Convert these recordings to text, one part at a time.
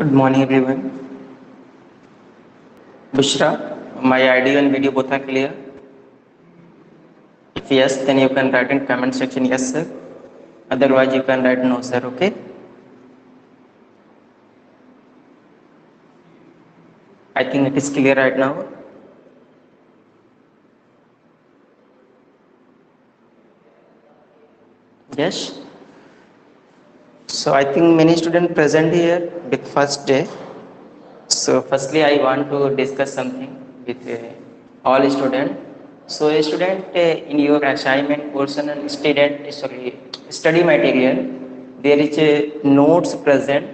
Good morning, everyone. Bushra, my audio and video both are clear. If yes, then you can write in comment section yes, sir. Otherwise, you can write no, sir. Okay. I think it is clear right now. Yes. So I think many students present here with first day. So firstly, I want to discuss something with all students. So a student in your assignment portion and study material, there is a notes present,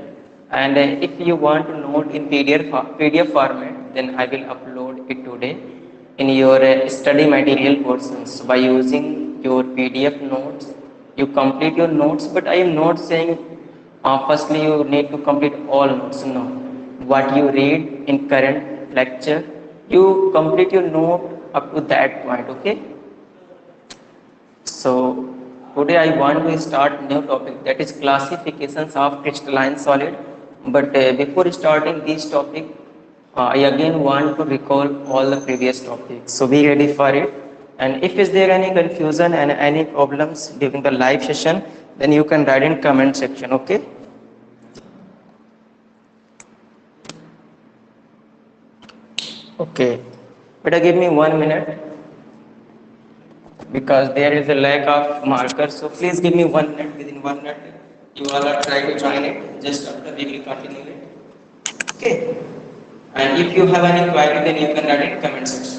and if you want to note in PDF format, then I will upload it today in your study material portions by using your PDF notes. You complete your notes, but I am not saying firstly you need to complete all notes. No, what you read in current lecture, you complete your note up to that point. Okay. So today I want to start new topic, that is classifications of crystalline solid. But before starting this topic, I again want to recall all the previous topics. So be ready for it. And if is there any confusion and any problems during the live session, then you can write in comment section. Okay. Okay. Better give me 1 minute because there is a lack of markers. So please give me 1 minute. Within 1 minute, you all are trying to join it. Just after we will continue it. Okay. And if you have any query, then you can write in comment section.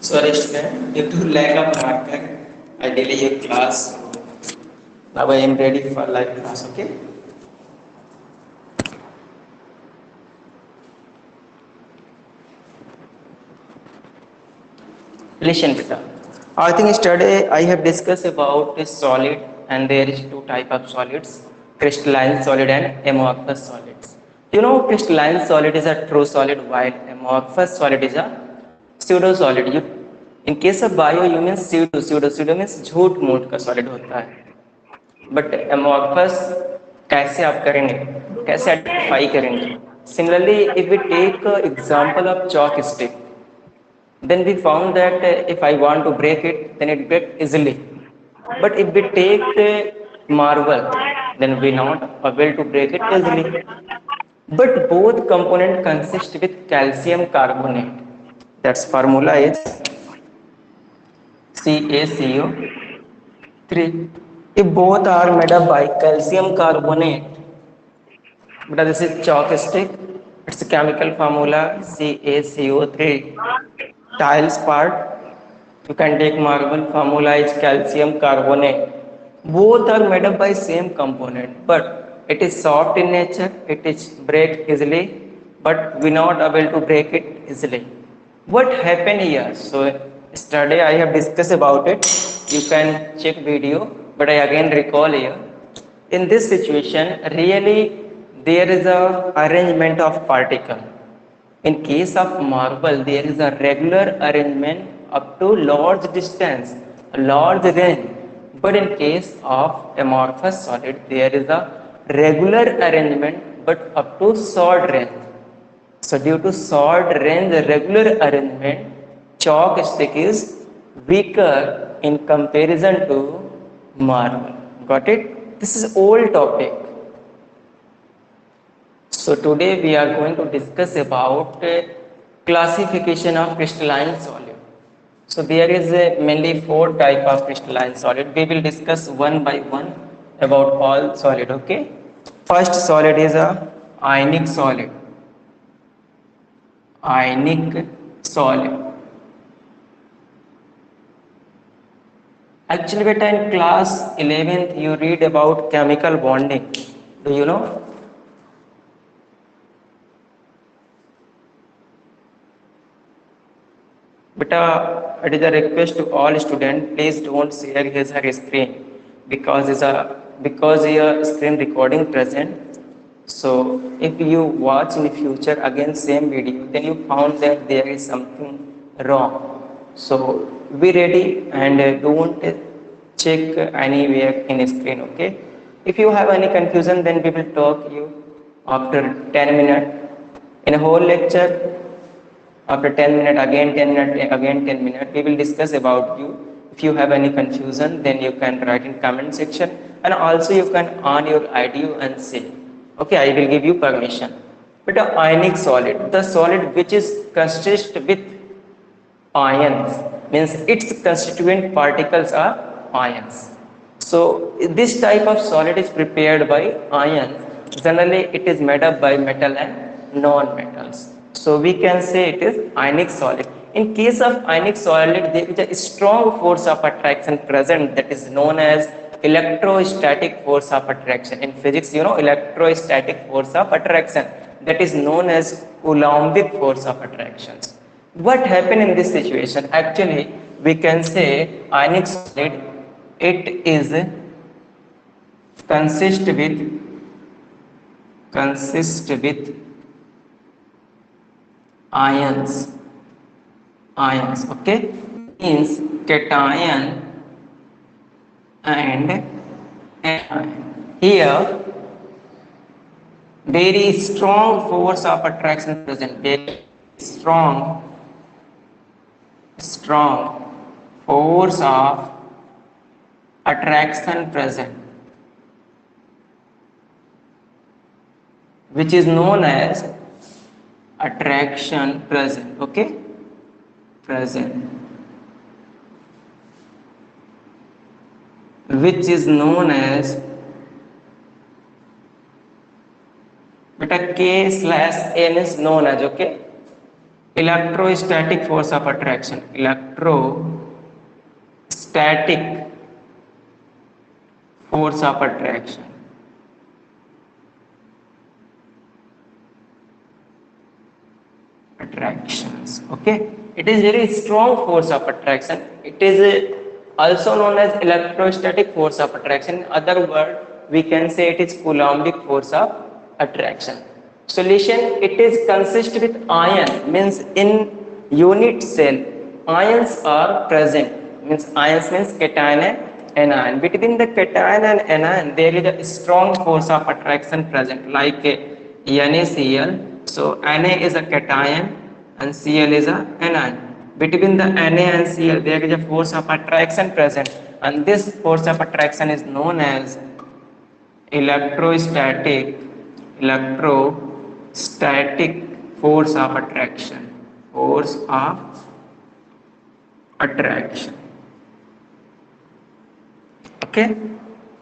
Sorry, student, due to lack of marker, I delay your class. Now I am ready for live class. Okay. Listen, beta. I think yesterday I have discussed about a solid, and there is two type of solids: crystalline solid and amorphous solids. You know, crystalline solid is a true solid, while amorphous solid is a pseudo solid. You, in case of bio, you mean pseudo means झूठ मूठ का solid होता है. But amorphous कैसे आप करेंगे, कैसे identify करेंगे? Similarly, if we take example of chalk stick, then we found that if I want to break it, then it breaks easily. But if we take marble, then we not able to break it easily. But both component consist with calcium carbonate. That's formula is CaCO3. If both are made up by calcium carbonate, but this is chalk stick, its chemical formula CaCO3. Tiles part, you can take marble, formula is calcium carbonate. Both are made up by same component, but it is soft in nature, it is break easily, but we not able to break it easily. What happened here? So yesterday I have discussed about it. You can check video, but I again recall here. In this situation, really there is a arrangement of particle. In case of marble, there is a regular arrangement up to large distance, large range. But in case of amorphous solid, there is a regular arrangement but up to short range. So due to short range, regular arrangement, chalk stick is weaker in comparison to marble. Got it? This is old topic. So today we are going to discuss about classification of crystalline solid. So there is mainly 4 type of crystalline solid. We will discuss one by one about all solid. Okay. First solid is a ionic solid. Ionic solid. Actually, beta, in class 11th, you read about chemical bonding. Do you know? Beta, it is a request to all students, please don't share his or her screen because your screen recording present. So if you watch in future again same video, then you found that there is something wrong. So be ready and don't check anywhere in screen. Okay. If you have any confusion, then we will talk you after 10 minutes in a whole lecture. After 10 minutes, again 10 minutes, again 10 minutes, we will discuss about you. If you have any confusion, then you can write in comment section, and also you can on your audio and say, okay, I will give you permission. But a ionic solid, the solid which is consist with ions, means its constituent particles are ions. So this type of solid is prepared by ions. Generally, it is made up by metal and non-metals. So we can say it is ionic solid. In case of ionic solid, there is a strong force of attraction present that is known as electrostatic force of attraction. In physics, you know, electrostatic force of attraction, that is known as Coulombic force of attraction. What happened in this situation? Actually, we can say ionic solid, it is consist with ions. Okay, means cation and anion. Here very strong force of attraction present. Very strong force of attraction present, which is known as attraction present. Okay, present, which is known as beta K/N is known as, okay, electrostatic force of attraction. Electrostatic force of attraction. Attractions. Okay, it is very strong force of attraction. It is also known as electrostatic force of attraction. In other words, we can say it is Coulombic force of attraction. Solution, it is consist with ion, means in unit cell ions are present, means ions means cation and anion. Between the cation and anion there is a strong force of attraction present, like NaCl. So Na is a cation and Cl is a anion. Between the Na and Cl there is a force of attraction present, and this force of attraction is known as electrostatic force of attraction. Okay,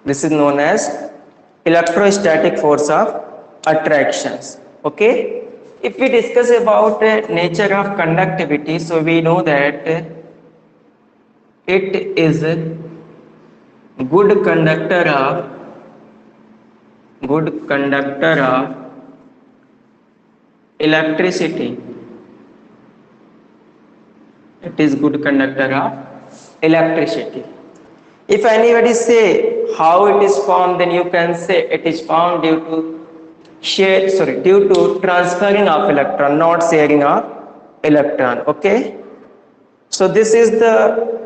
this is known as electrostatic force of attractions. Okay, if we discuss about nature of conductivity, so we know that it is a good conductor of electricity. It is good conductor of electricity. If anybody say how it is formed, then you can say it is formed due to transferring of electron, not sharing of electron. Okay, so this is the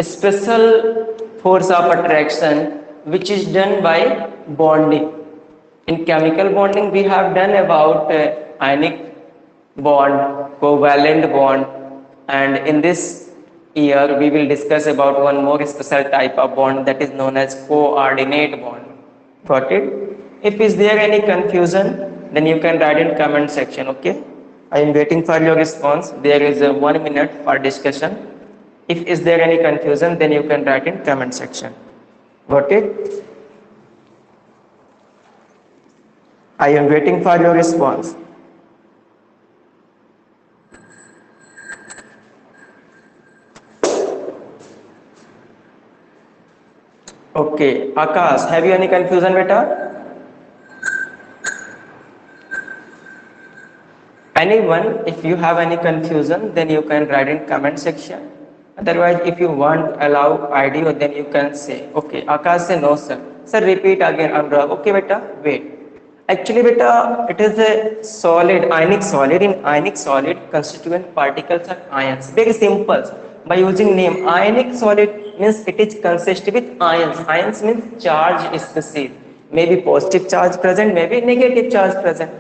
special force of attraction which is done by bonding. In chemical bonding, we have done about ionic bond, covalent bond, and in this year we will discuss about one more special type of bond, that is known as coordinate bond. Got it? If is there any confusion, then you can write in comment section. Okay, I am waiting for your response. There is 1 minute for discussion. If is there any confusion, then you can write in comment section. Got it? I am waiting for your response. Okay, Akash, have you any confusion, beta? Anyone, if you have any confusion, then you can write in comment section. Otherwise, if you want allow audio, then you can say, okay. Akash say no, sir. Sir, repeat again, Anurag. Okay, beta, wait. Actually, beta, it is a solid, ionic solid. In ionic solid, constituent particles are ions. Very simple. By using name, ionic solid means it is consist with ions. Ions means charge is species. Maybe positive charge present, maybe negative charge present.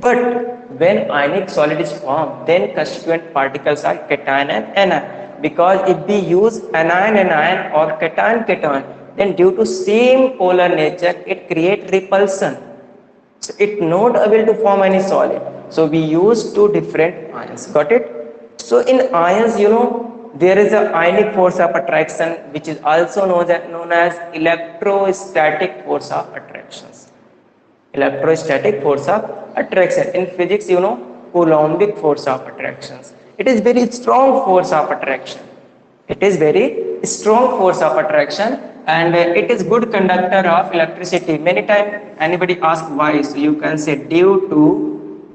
But when ionic solid is formed, then constituent particles are cation and anion. Because if we use anion or cation, then due to same polar nature, it creates repulsion. So it not able to form any solid. So we use two different ions. Got it? So in ions, there is a ionic force of attraction, which is also known as electrostatic force of attractions. Electrostatic force of attraction. In physics, Coulombic force of attractions. It is very strong force of attraction. It is very strong force of attraction, and it is good conductor of electricity. Many times anybody ask why, so you can say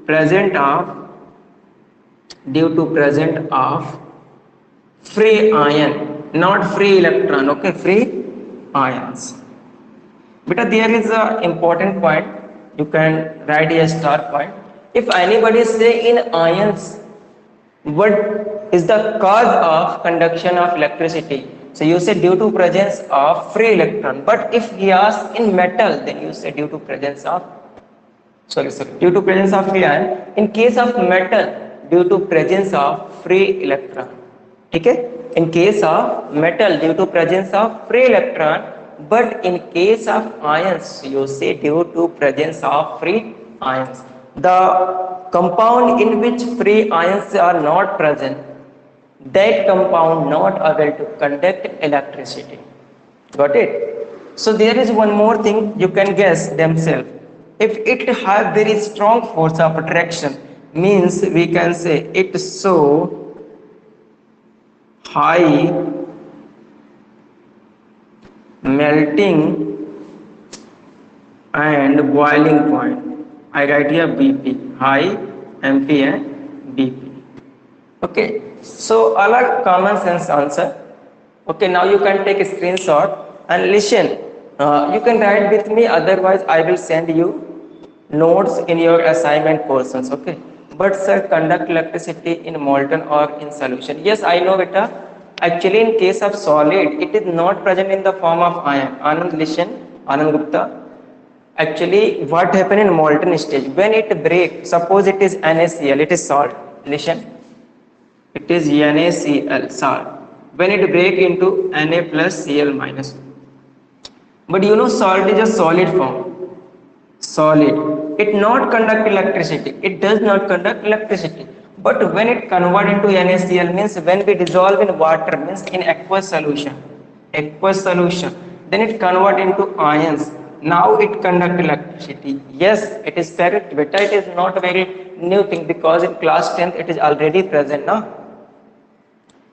present of due to present of free ion, not free electron. Okay, free ions. But there is a important point. You can write a star point. If anybody say in ions, what is the cause of conduction of electricity? So you say due to presence of free electron. But if he asks in metal, then you say due to presence of due to presence of free ion. In case of metal, due to presence of free electron. Okay? In case of metal, due to presence of free electron. But in case of ions, you say due to presence of free ions. The compound in which free ions are not present, that compound not able to conduct electricity. Got it? So there is one more thing you can guess themselves. If it have very strong force of attraction, means we can say it so high melting and boiling point. I write here BP, high MP and BP. Okay, so all are common sense answer. Okay, now you can take a screenshot and listen. You can write with me, otherwise I will send you notes in your assignment portions. Okay, but sir, conduct electricity in molten or in solution. Yes, I know beta. Actually, in case of solid, it is not present in the form of ion. Anand, listen, Anand Gupta. Actually, what happen in molten stage? When it breaks, suppose it is NaCl, it is salt. Listen, it is NaCl, salt. When it break into Na plus Cl minus. But salt is a solid form. Solid. It not conduct electricity. It does not conduct electricity. But when it convert into NaCl, means when we dissolve in water, means in aqueous solution, then it convert into ions. Now it conduct electricity. Yes, it is correct, but it is not a very new thing, because in class 10th it is already present now.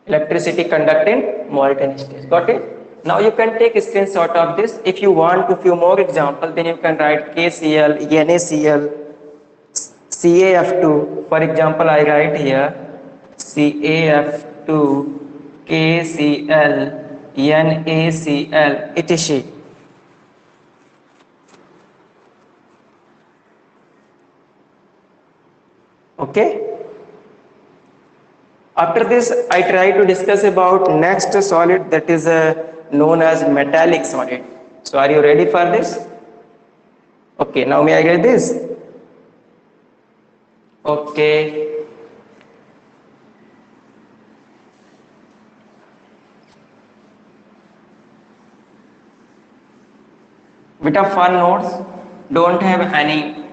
Electricity conduct in molten stage. Got it? Now you can take a screenshot of this. If you want a few more examples, then you can write KCl, NaCl, CaF2. For example, I write here CaF2, KCl, NaCl, etc. Okay. After this, I try to discuss about next solid, that is known as metallic solid. So are you ready for this? Okay, now may I get this? Okay. Bit of fun notes, don't have any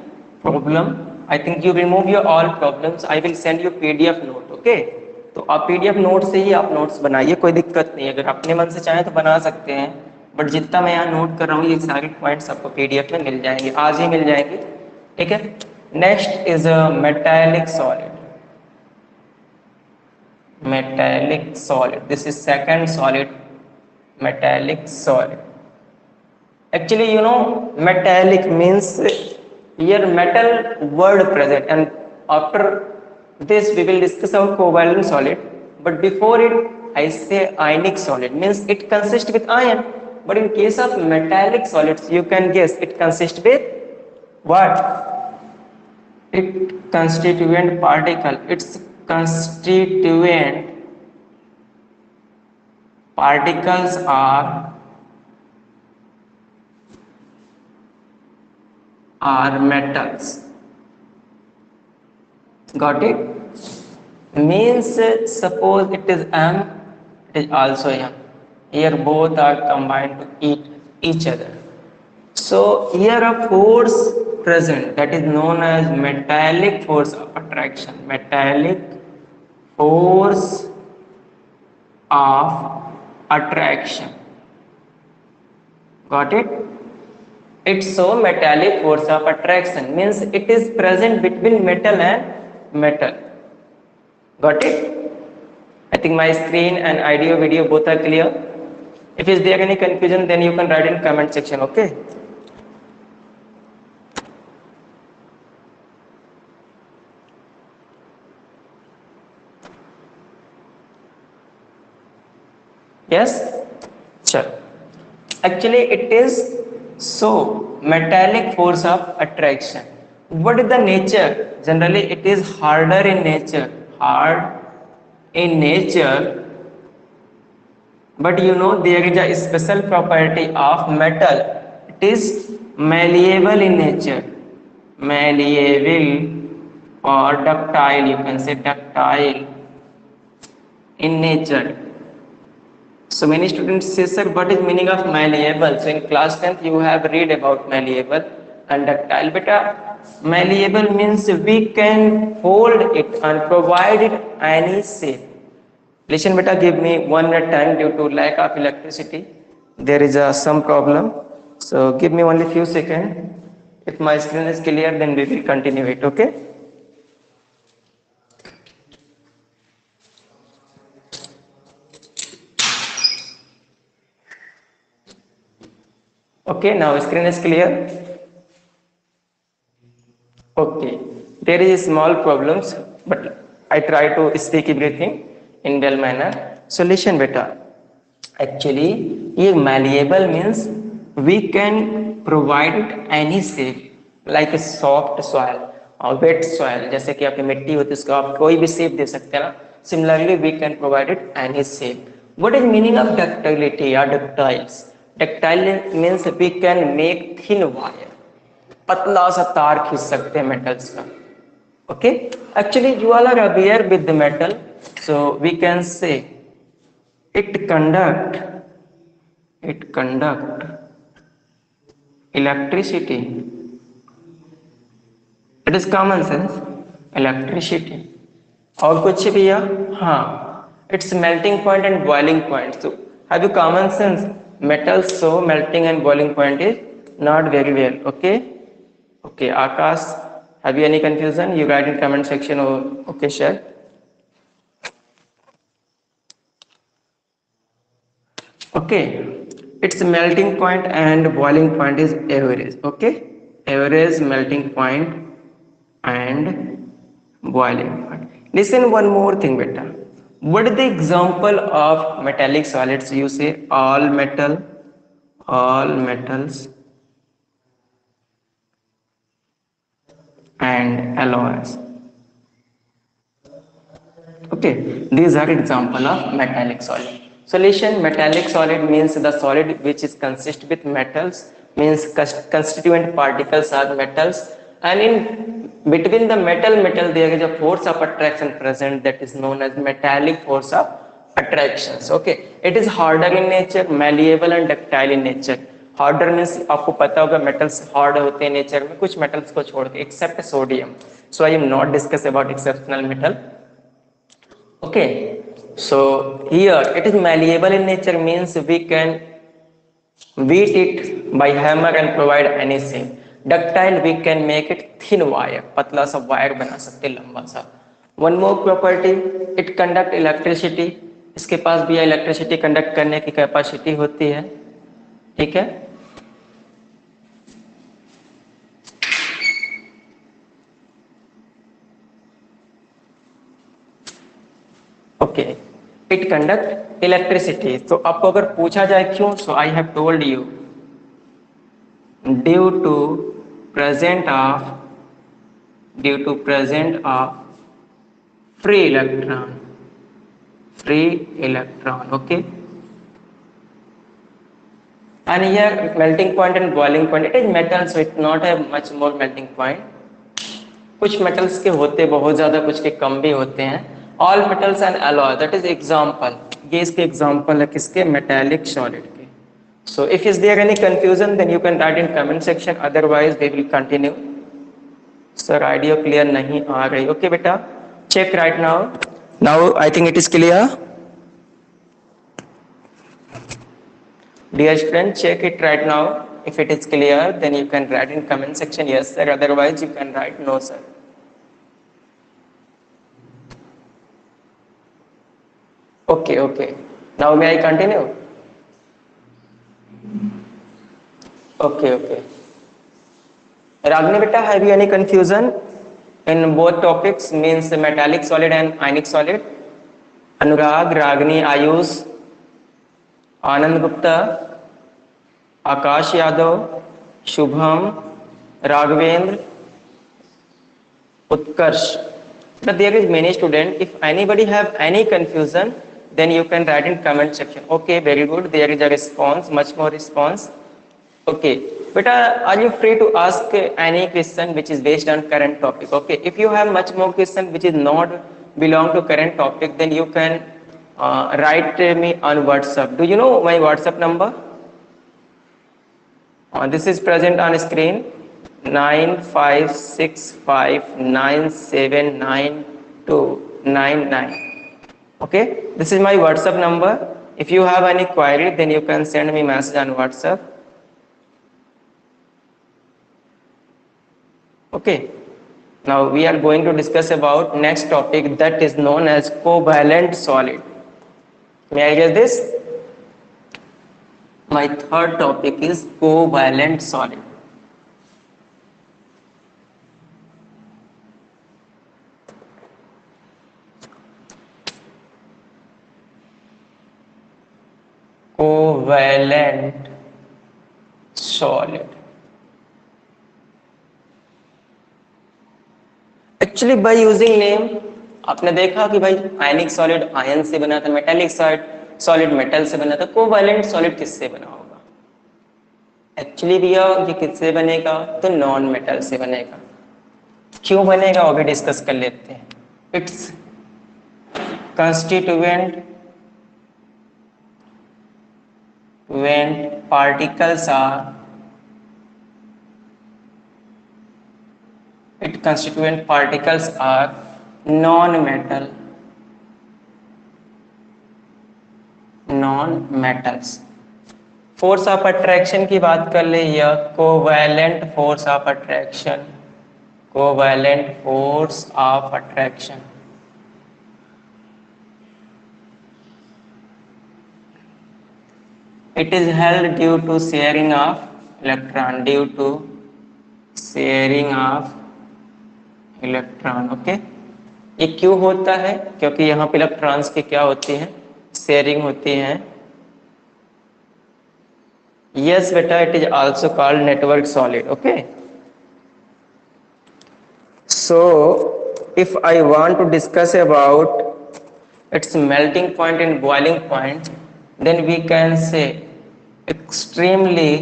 problem. I think you remove your all problems. I will send you PDF note. Okay, तो आप PDF note से ही आप notes बनाइए, कोई दिक्कत नहीं है। अगर अपने मन से चाहें तो बना सकते हैं, बट जितना मैं यहाँ नोट कर रहा हूँ, ये सारे पॉइंट्स आपको PDF में मिल जाएंगे, आज ही मिल जाएंगे। ठीक है, next is a metallic solid. metallic solid, this is second solid, metallic solid. Actually, you know, metallic means here metal word present, and after this we will discuss about covalent solid. But before it, I say ionic solid means it consists with ion. But in case of metallic solids, you can guess it consists with what? It constituent particle. Its constituent particles are metals. Got it? Means suppose it is M, it is also M. Here both are combined to eat each other. So here a force present that is known as metallic force of attraction. Metallic force of attraction. Got it? It's so metallic force of attraction means it is present between metal and metal. Got it? I think my screen and audio video both are clear. If is there any confusion, then you can write in comment section. Okay. Yes. Sure. Actually, it is so metallic force of attraction. What is the nature? Generally, it is harder in nature. Hard in nature, but you know there is a special property of metal. It is malleable in nature. Malleable or ductile. You can say ductile in nature. So many students say, sir, what is meaning of malleable? So in class 10th, you have read about malleable and ductile. But malleable means we can fold it and provide it any shape. Listen, beta, give me 1 minute time due to lack of electricity. There is some problem. So give me only few seconds. If my screen is clear, then we will continue it. Okay. Okay, now screen is clear. Okay, there is small problems, but I try to speak everything in well manner. So listen, beta. Actually, ये malleable means we can provide it any shape, like a soft soil or wet soil. जैसे कि आपकी मिट्टी होती है उसको आप कोई भी shape दे सकते हैं ना. Similarly, we can provide it any shape. What is meaning of ductility or ductiles? Ductile means we can make thin wire. पतला सा तार खींच सकते हैं मेटल्स का. Okay, actually you all are aware with the metal, so we can say it conduct electricity. It is common sense. Electricity और कुछ भैया? हाँ, it's melting point and boiling point. So have you common sense? Metals, so melting and boiling point is not very well. Okay. Okay, Akash, have you any confusion? You write in comment section. Or okay, share. Okay, its melting point and boiling point is average. Okay, average, melting point and boiling point. Listen one more thing, beta. What is the example of metallic solids? You say all metals and alloys. Okay, these are example of metallic solid. Solution: metallic solid means the solid which is consist with metals, means constituent particles are metals, and in between the metal there is a force of attraction present that is known as metallic force of attractions. Okay, it is harder in nature, malleable and ductile in nature. Harder means आपको पता होगा metals hard होते हैं nature में, कुछ metals को छोड़ के except sodium. So I am not discuss about exceptional metal. Okay, so here it is malleable in nature means we can beat it by hammer and provide any shape. Ductile we can make it thin wire, पतला सा wire बना सकते हैं लंबा सा. One more property, it conduct electricity. इसके पास भी electricity conduct करने की कैपेसिटी होती है. ठीक है. Okay, it conduct electricity. तो आपको अगर पूछा जाए क्यों, so I have told you due to present of free electron, okay. And here melting point and boiling point, it is metal, so it not have much more melting point. कुछ metals के होते बहुत ज्यादा, कुछ के कम भी होते हैं। all metals and alloy, that is example, ये इसके example है किसके, metallic solid के। so if is there any confusion then you can write in comment section, otherwise we will continue। Sir idea clear नहीं आ रही, ओके बेटा, check right now. Now I think it is clear. Dear student, check it right now, if it is clear then you can write in comment section yes sir, otherwise you can write no sir. Okay okay, now may I continue. Okay okay, Ragini beta, have you any confusion in both topics, means metallic solid and ionic solid? Anurag, Ragini, Ayush, Anand Gupta, Akash Yadav, Shubham, Raghavendra, Utkarsh. But there is many students. If anybody have any confusion, then you can write in comment section. Okay, very good. There is a response, much more response. Okay, beta, are you free to ask any question which is based on current topic? Okay, if you have much more question which is not belong to current topic, then you can write me on WhatsApp. Do you know my WhatsApp number? This is present on screen, 9565979299. Okay, this is my WhatsApp number. If you have any query, then you can send me message on WhatsApp. Okay, now we are going to discuss about next topic, that is known as covalent solid. May I guess this? My third topic is covalent solid. Covalent solid. Actually by using name आपने देखा कि भाई आयनिक solid ion से बना था, metallic solid metal से बना था, कोवैलेंट सॉलिड किससे बना होगा? एक्चुअली भैया ये किससे बनेगा, तो नॉन मेटल से बनेगा। क्यों बनेगा वो भी डिस्कस कर लेते हैं। It's constituent when particles are constituent particles are non-metals। Force of attraction की बात कर ले, या covalent force of attraction, covalent force of attraction. It is held due to sharing of electron, due to sharing of electron, okay। ये क्यों होता है? क्योंकि यहाँ पे इलेक्ट्रॉन्स की क्या होती है, शेयरिंग होती है। Yes beta, it is also called network solid, okay। So if I want to discuss about its melting point and boiling point, then we can say extremely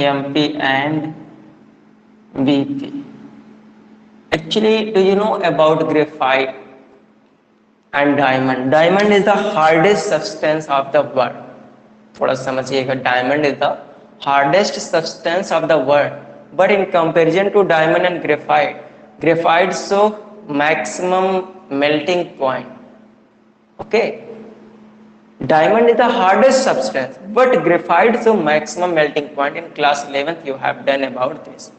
MP and BP। Actually, do you know about graphite and diamond? Diamond is the hardest substance of the world। थोड़ा समझिएगा, diamond is the hardest substance of the world, but in comparison to diamond and graphite show maximum melting point, okay। Diamond is the hardest substance, but graphite show maximum melting point। In class 11th you have done about this।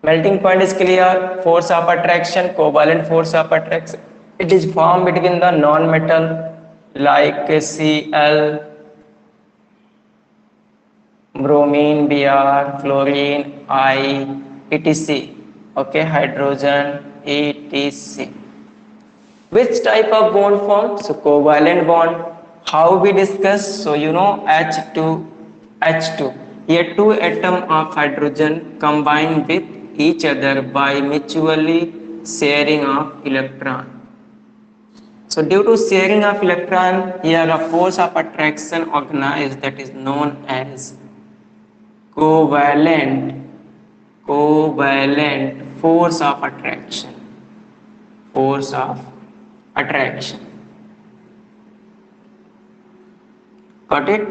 Melting point is clear। Force of attraction, covalent force of attraction, it is formed between the non-metal like Cl, bromine, Br, fluorine, I, etc। Okay, hydrogen, etc. Which type of bond form? So covalent bond. How we discuss? So you know H2, H2. Here two atoms of hydrogen combine with each other by mutually sharing of electron. So due to sharing of electron, here a force of attraction organized that is known as covalent, covalent force of attraction, force of attraction. Got it?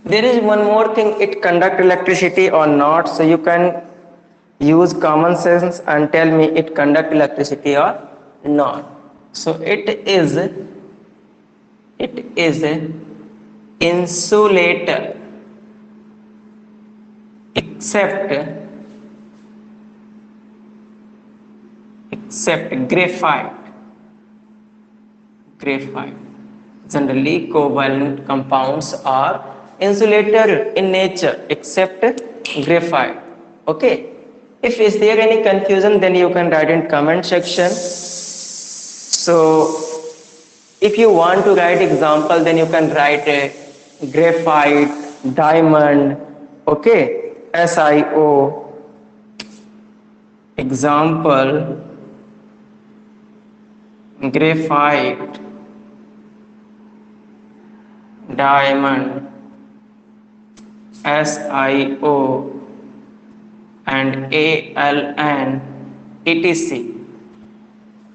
There is one more thing, it conduct electricity or not. So you can use common sense and tell me it conduct electricity or not. So it is a insulator except graphite. Graphite. Generally, covalent compounds are insulator in nature except graphite. Okay. If is there any confusion, then you can write in comment section. So, if you want to write example, then you can write a graphite, diamond. Okay. SiO. Example: graphite, diamond, SiO, and ALN, etc.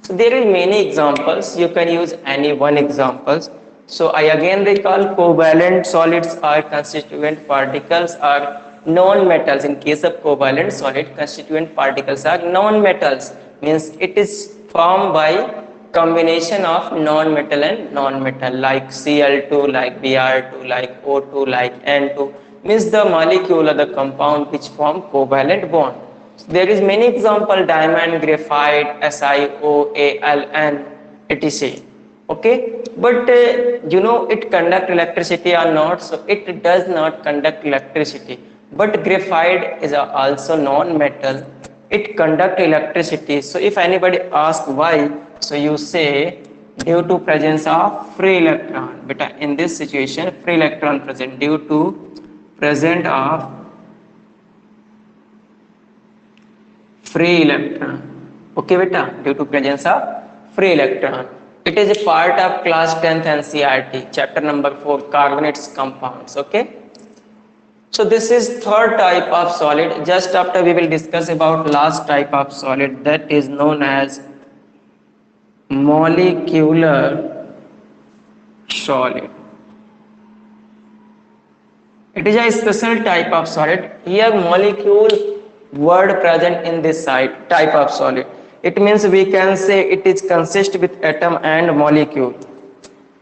So there are many examples. You can use any one examples. So I again recall covalent solids are constituent particles are non-metals. In case of covalent solid, constituent particles are non-metals. Means it is formed by combination of non-metal and non-metal like Cl2, like Br2, like O2, like N2. Means the molecule or the compound which form covalent bond. There is many example: diamond, graphite, SiO, ALN, etc. Okay, but you know it conduct electricity or not? So it does not conduct electricity. But graphite is also non-metal. It conduct electricity. So if anybody asks why, so you say due to presence of free electron. But in this situation, free electron present due to present of free electron. Okay, beta, due to presence of free electron. It is a part of class 10th NCERT, chapter number 4, carbonates compounds. Okay. So this is third type of solid. Just after we will discuss about last type of solid, that is known as molecular solid. It is a special type of solid. Here molecule word present in this side type of solid. It means we can say it is consist with atom and molecule.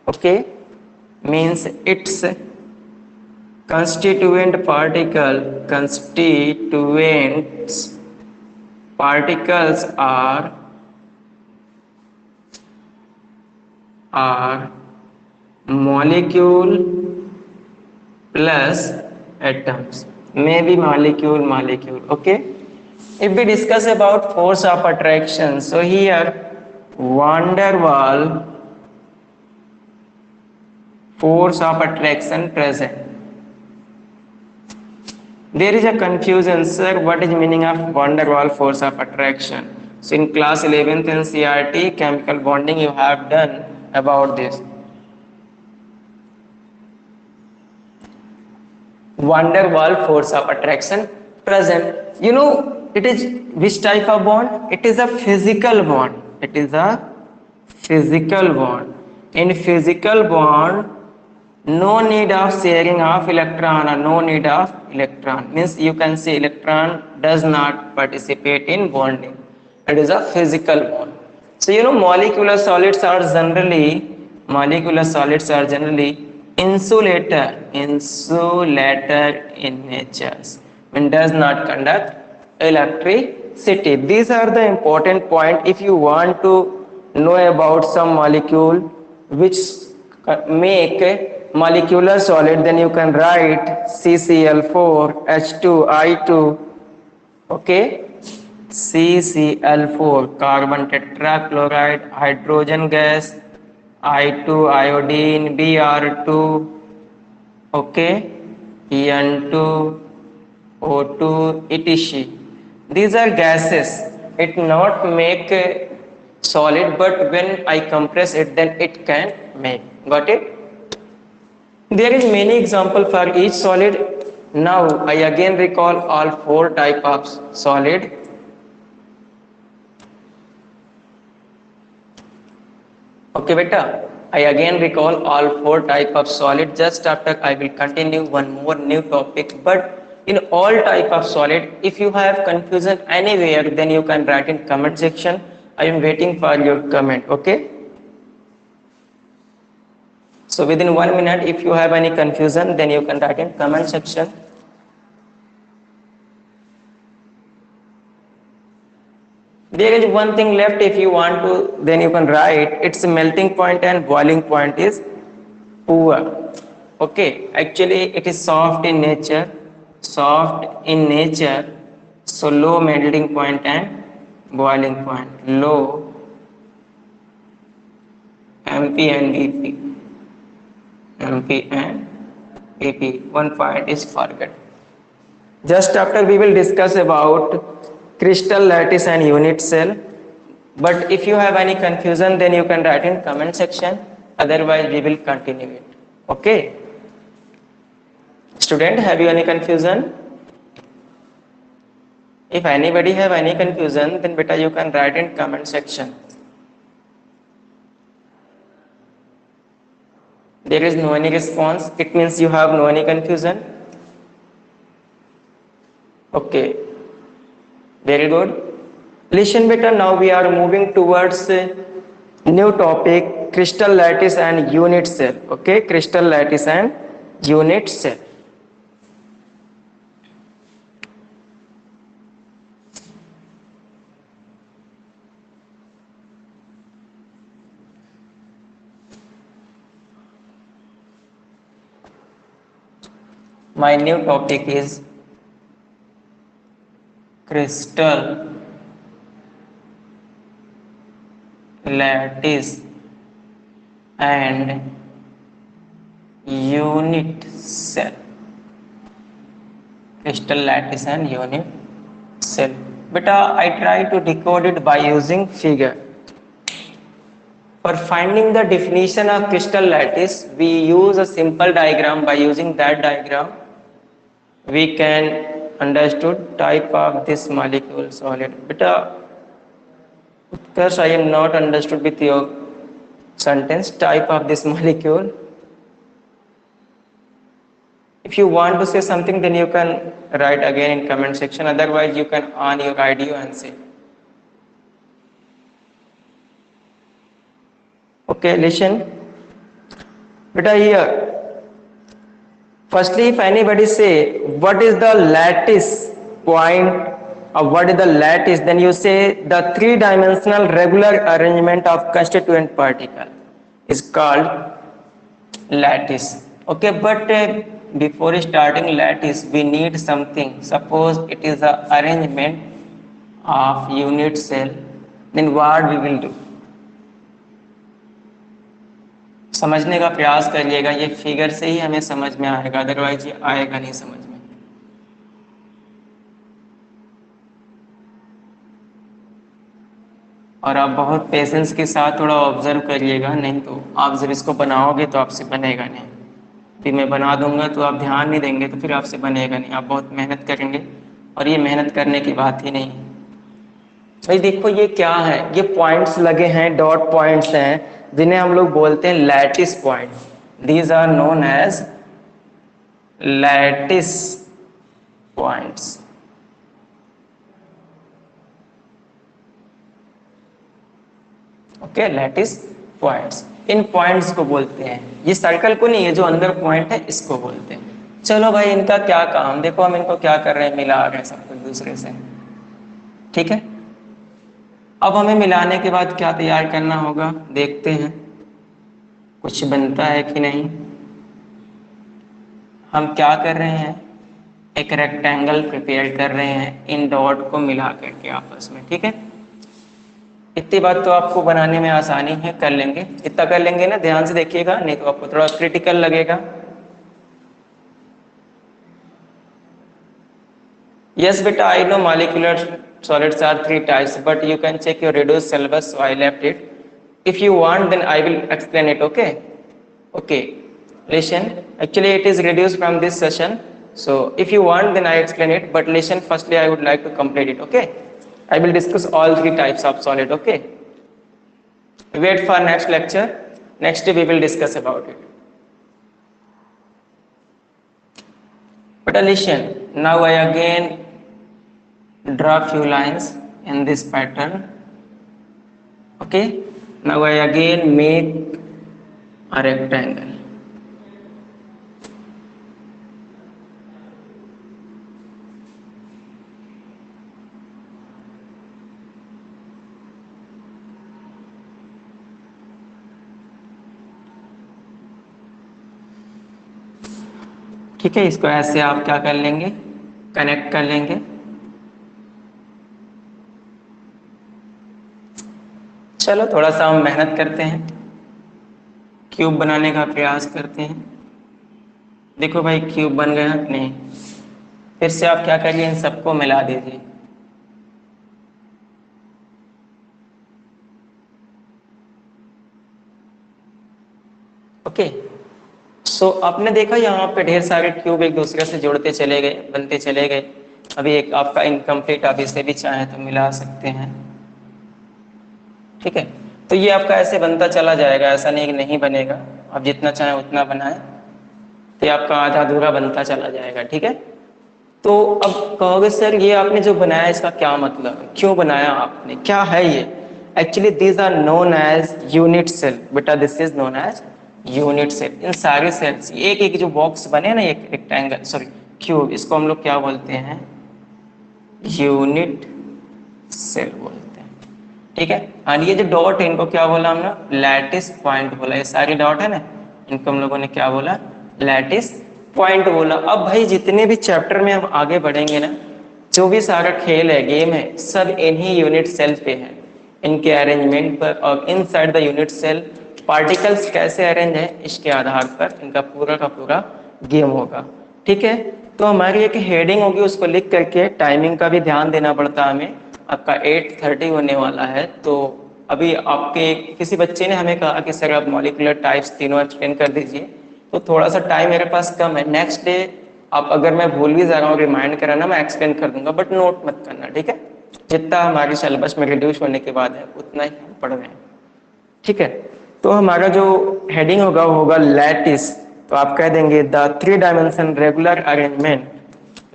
Okay, means its constituent constituents particles are molecule plus atoms, maybe molecule. Okay, if we discuss about force of attraction, so here van der Waal force of attraction present. There is a confusion, sir, what is meaning of van der Waal force of attraction? So in class 11th NCERT chemical bonding you have done about this. Van der Waal force of attraction present. You know it is which type of bond? It is a physical bond. It is a physical bond. In physical bond, no need of sharing of electron or no need of electron. Means you can say electron does not participate in bonding. It is a physical bond. So you know molecular solids are generally insulator in nature and does not conduct electricity. These are the important point. If you want to know about some molecule which make a molecular solid, then you can write CCl4, H2, I2. Okay, CCl4 carbon tetrachloride, hydrogen gas, I2 iodine, Br2, okay, En2, O2, etc. These are gases. It not make a solid, but when I compress it, then it can make. Got it? There is many example for each solid. Now I again recall all four type of solid. Okay beta, I again recall all four type of solid. Just after I will continue one more new topic. But in all type of solid, if you have confusion anywhere, then you can write in comment section. I am waiting for your comment. Okay. So within 1 minute, if you have any confusion, then you can write in comment section. There is one thing left. If you want to, then you can write its melting point and boiling point is poor. Okay, actually it is soft in nature, so low melting point and boiling point, low MP and BP, MP and BP. One point is forget. Just after we will discuss about crystal lattice and unit cell. But if you have any confusion, then you can write in comment section. Otherwise, we will continue it. Okay. Student, have you any confusion? If anybody have any confusion, then beta you can write in comment section. There is no any response. It means you have no any confusion. Okay. Very good. Listen beta, now we are moving towards new topic, crystal lattice and unit cell. Okay, crystal lattice and unit cell. My new topic is crystal lattice and unit cell. Crystal lattice and unit cell. Beta, I try to decode it by using figure. For finding the definition of crystal lattice, we use a simple diagram. By using that diagram, we can understood type of this molecule solid. Beta, because I am not understood with your sentence, type of this molecule. If you want to say something, then you can write again in comment section. Otherwise, you can on your video and say. Okay, listen. Beta here. Firstly, if anybody say what is the lattice point or what is the lattice, then you say the three-dimensional regular arrangement of constituent particle is called lattice. Okay, but before starting lattice, we need something. Suppose it is the arrangement of unit cell, then what we will do? समझने का प्रयास करिएगा, ये figure से ही हमें समझ में आएगा, अदरवाइज ये आएगा नहीं समझ में. और आप बहुत पेशेंस के साथ थोड़ा ऑब्जर्व करिएगा, नहीं तो आप जब इसको बनाओगे तो आपसे बनेगा नहीं. फिर मैं बना दूंगा तो आप ध्यान नहीं देंगे तो फिर आपसे बनेगा नहीं. आप बहुत मेहनत करेंगे और ये मेहनत करने की बात ही नहीं है. भाई देखो ये क्या है, ये पॉइंट्स लगे हैं, डॉट पॉइंट्स हैं, जिन्हें हम लोग बोलते हैं lattice point. These are known as lattice points. Okay, lattice points. इन पॉइंट्स को बोलते हैं, ये सर्कल को नहीं है, जो अंदर पॉइंट है इसको बोलते हैं. चलो भाई, इनका क्या काम, देखो हम इनको क्या कर रहे हैं, मिला रहे हैं सब कुछ दूसरे से. ठीक है, अब हमें मिलाने के बाद क्या तैयार करना होगा, देखते हैं कुछ बनता है कि नहीं. हम क्या कर रहे हैं, एक रेक्टेंगल प्रिपेयर कर रहे हैं इन डॉट को मिला करके आपस में, ठीक है। इतनी बात तो आपको बनाने में आसानी है, कर लेंगे, इतना कर लेंगे ना, ध्यान से देखिएगा, नहीं तो आपको थोड़ा क्रिटिकल लगेगा। Yes, beta, I know molecular solids are three types, but you can check your reduced syllabus, so I left it. If you want, then I will explain it, okay? Okay. Listen, actually it is reduced from this session. So if you want, then I explain it, but listen, firstly I would like to complete it, okay? I will discuss all three types of solid, okay? Wait for next lecture. Next we will discuss about it. But listen, now I again draw few lines in this pattern. Okay, now I again make a rectangle. ठीक है, इसको ऐसे आप क्या कर लेंगे, connect कर लेंगे। चलो थोड़ा सा हम मेहनत करते हैं, क्यूब बनाने का प्रयास करते हैं। देखो भाई क्यूब बन गया कि नहीं। फिर से आप क्या करिए, इन सबको मिला दीजिए। ओके, सो आपने देखा यहाँ पे ढेर सारे क्यूब एक दूसरे से जुड़ते चले गए, बनते चले गए। अभी एक आपका इनकम्प्लीट, आप इसे भी चाहे तो मिला सकते हैं, ठीक है। तो ये आपका ऐसे बनता चला जाएगा, ऐसा नहीं कि नहीं बनेगा, आप जितना चाहे उतना बनाएं, तो ये आपका आधा अधूरा बनता चला जाएगा, ठीक है। तो अब कहोगे सर ये आपने जो बनाया इसका क्या मतलब है, क्यों बनाया आपने, क्या है ये। Actually these are known as unit cell, बेटा this is known as unit cell. इन सारे सेल्स, एक एक जो बॉक्स बने ना, एक रेक्टेंगल सॉरी क्यूब, इसको हम लोग क्या बोलते हैं, यूनिट सेल बोलते हैं, ठीक है। और ये जो डॉट है इनको क्या बोला हमने, लैटिस पॉइंट बोला। ये सारे डॉट है ना, इनको हम लोगों ने क्या बोला, लैटिस पॉइंट बोला। अब भाई जितने भी चैप्टर में हम आगे बढ़ेंगे ना, जो भी सारा खेल है, गेम है, सब इन्हीं यूनिट सेल पे है, इनके अरेंजमेंट पर। और inside the unit cell particles कैसे अरेंज है, इसके आधार पर इनका पूरा का पूरा गेम होगा, ठीक है। तो हमारी एक हेडिंग होगी, उसको लिख करके टाइमिंग का भी ध्यान देना पड़ता है हमें। आपका 8:30 होने वाला है, तो अभी आपके किसी बच्चे ने हमें कहा कि सर आप मॉलिक्यूलर टाइप्स तीनों एक्सप्लेन कर दीजिए, तो थोड़ा सा टाइम मेरे पास कम है। नेक्स्ट डे आप अगर मैं भूल भी जा रहा हूँ रिमाइंड कराना, मैं एक्सप्लेन कर दूंगा, बट नोट मत करना, ठीक है। जितना हमारे सिलेबस में रिड्यूस होने के बाद है उतना ही हम पढ़ रहे हैं, ठीक है। तो हमारा जो हेडिंग होगा वो होगा लैटिस। तो आप कह देंगे the 3 dimension regular arrangement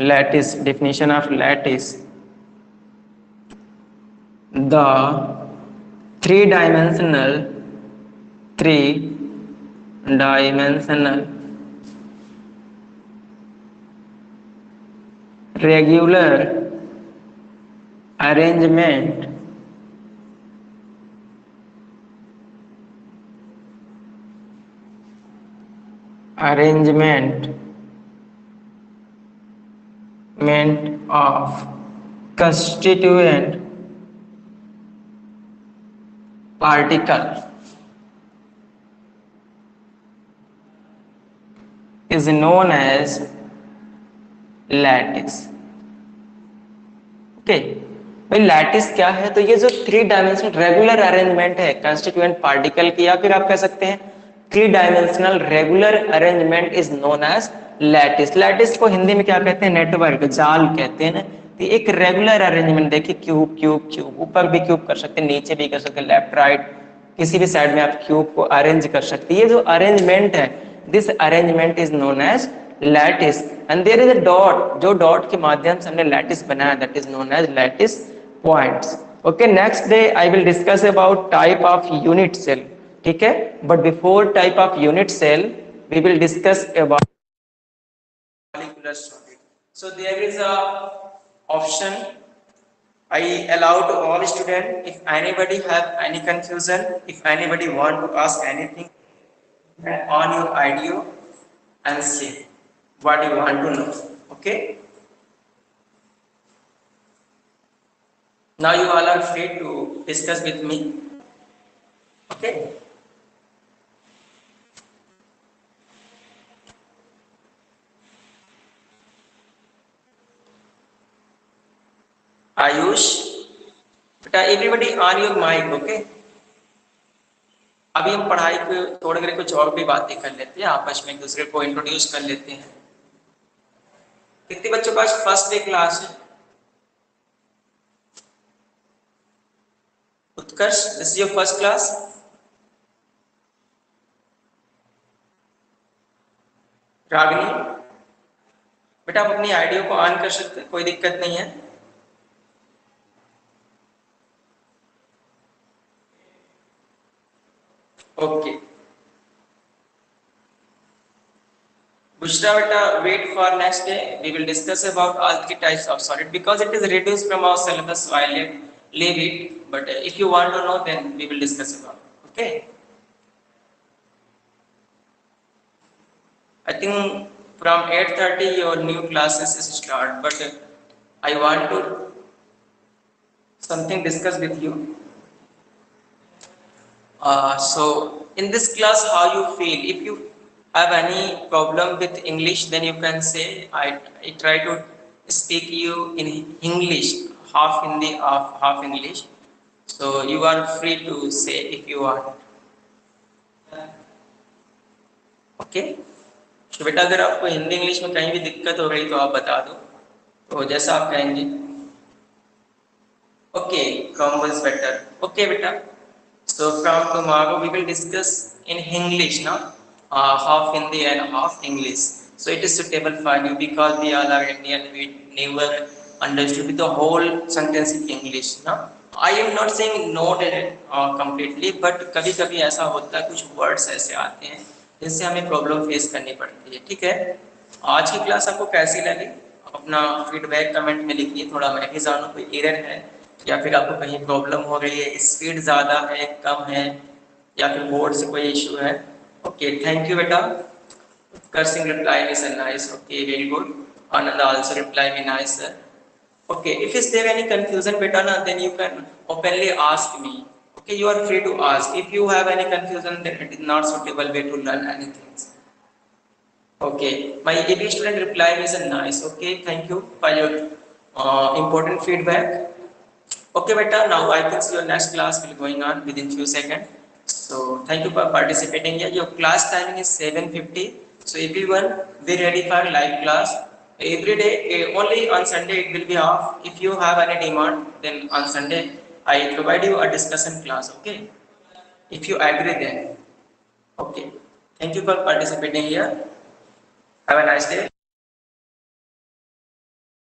lattice. Definition of lattice, the 3 dimensional regular arrangement of constituent particle is known as lattice. Okay भाई, लैटिस क्या है, तो ये जो 3 डायमेंशनल रेगुलर अरेंजमेंट है कंस्टिट्यूएंट पार्टिकल की, या फिर आप कह सकते हैं 3 dimensional regular arrangement is known as lattice. Lattice को हिंदी में क्या कहते हैं, नेटवर्क, जाल कहते हैं ना। तो एक रेगुलर अरेंजमेंट, देखिए क्यूब क्यूब क्यूब, ऊपर भी क्यूब कर सकते हैं, नीचे भी कर सकते हैं, लेफ्ट राइट किसी भी साइड में आप क्यूब को अरेंज कर सकते हैं। ये जो अरेंजमेंट है, this arrangement is known as lattice. And there is a dot, जो डॉट के माध्यम से हमने लैटिस बनाया, that is known as lattice points. Okay, next day I will discuss about type of unit cell, ठीक है। But before type of unit cell we will discuss about molecular solid. So there is a option I allow to all students. If anybody have any confusion, if anybody want to ask anything on your idea and say what you want to know. Okay. Now you all are free to discuss with me. Okay. Ayush, बेटा everybody on your mic, okay? अभी हम पढ़ाई को छोड़ कर कुछ और भी बातें कर लेते हैं, आपस में एक दूसरे को इंट्रोड्यूस कर लेते हैं। कितने बच्चों के पास फर्स्ट डे क्लास है? Utkarsh, this is your first class? Ragini, बेटा आप अपनी आईडियो को ऑन कर सकते हैं, कोई दिक्कत नहीं है। Okay Bushra beta, wait for next day. We will discuss about all three types of solid because it is reduced from our syllabus. So I leave it. But if you want to know, then we will discuss about it. Okay. I think from 8:30 your new classes start. But I want to something discuss with you. So in this class, how you feel? If you have any problem with English, then you can say I try to speak you in English, half Hindi, half English. So you are free to say if you want. Okay. तो बेटा अगर आपको Hindi English में कहीं भी दिक्कत हो रही तो आप बता दो, तो जैसा आप कहेंगे। Okay, come was better. Okay बेटा, so from tomorrow we will discuss in English now. Half Hindi and half English. So it is suitable for you because we all are Indian. We never understood the whole sentence in English. Now I am not saying no completely, but कभी-कभी ऐसा होता है, कुछ words ऐसे आते हैं जिससे हमें प्रॉब्लम फेस करनी पड़ती है। ठीक है, आज की क्लास आपको कैसी लगी? अपना फीडबैक कमेंट में लिखिए, थोड़ा मैं भी जानूँ कोई एरर है या फिर आपको कहीं प्रॉब्लम हो रही है, स्पीड ज़्यादा है, कम है, या फिर बोर्ड से कोई इशू है। Okay, thank you beta. Cursing reply is nice. Okay, very good. Ananda also reply me nice. Okay, if is there any confusion beta na, then you can openly ask me. Okay, you are free to ask. If you have any confusion, then it is not suitable way to learn anything. Okay, my AB student reply is nice. Okay, thank you for your important feedback. Okay beta, now I think your next class will going on within few seconds. So thank you for participating here. Your class timing is 7:50. So everyone be ready for live class every day. Only on Sunday it will be off. If you have any demand, then on Sunday I provide you a discussion class. Okay, if you agree then. Okay, thank you for participating here. Have a nice day.